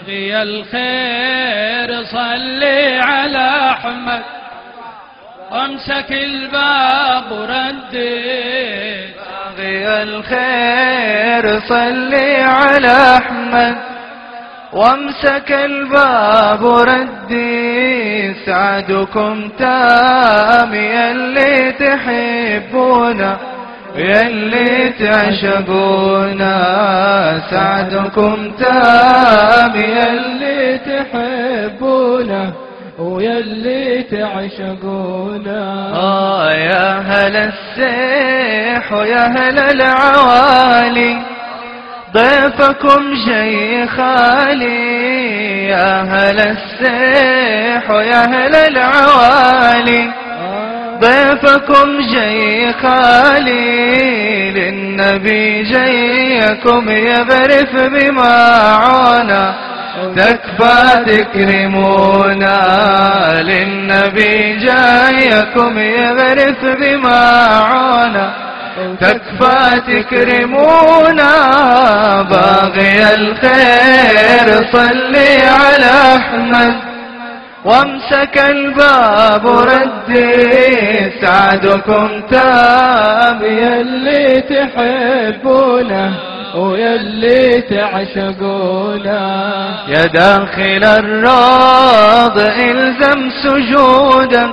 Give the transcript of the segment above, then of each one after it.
باغي الخير صلي على أحمد وامسك الباب وردي. باغي الخير صلي على أحمد وامسك الباب وردي. سعدكم تام يلي تحبونا يلي تعشقونا. سعدكم تام يلي تحبونا ويلي تعشقونا. يا هل السيح ويا هل العوالي ضيفكم جاي خالي. يا هل السيح ويا هل العوالي ضيفكم جاي خالي. للنبي جايكم يبرف بمعونا تكفى تكرمونا. للنبي جايكم يبرف بمعونا تكفى تكرمونا. باغي الخير صلي على أحمد وامسك الباب وردي. سعدكم تام يلي تحبونا ويلي تعشقونا. يا داخل الروض الزم سجودك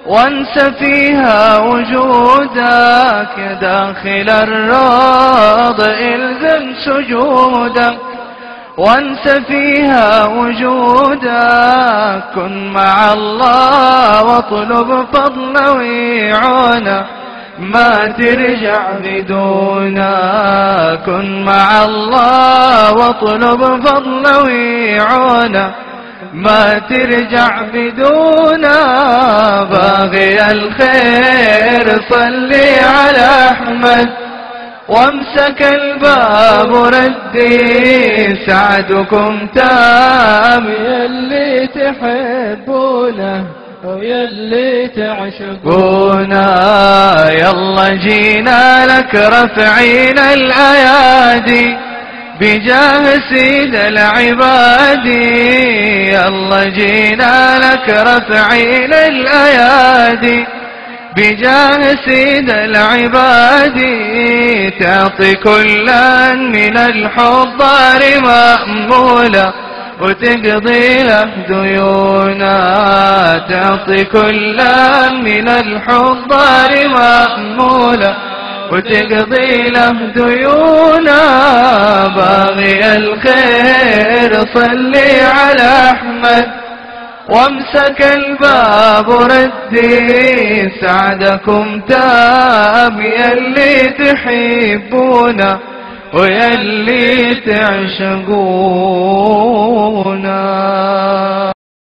وانسى فيها وجودك. يا داخل الروض الزم سجودك وانسى فيها وجودك. كن مع الله واطلب فضله ويعونه ما ترجع بدونا. كن مع الله واطلب فضله ويعونه ما ترجع بدونا. باغي الخير صلي على أحمد وامسك الباب وردي. سعدكم تام يلي تحبونا ويلي تعشقونا. يلا جينا لك رفعين الأيادي بجاه سيد العباد. يلا جينا لك رفعين الأيادي بجاه سيد العباد. تعطي كلا من الحضار مأمولا وتقضي له ديونا. تعطي كلا من الحضار مأمولا وتقضي له ديونا. باغي الخير صلي على أحمد وامسك الباب وردي. سعدكم تام يلي تحبونا ويلي تعشقونا.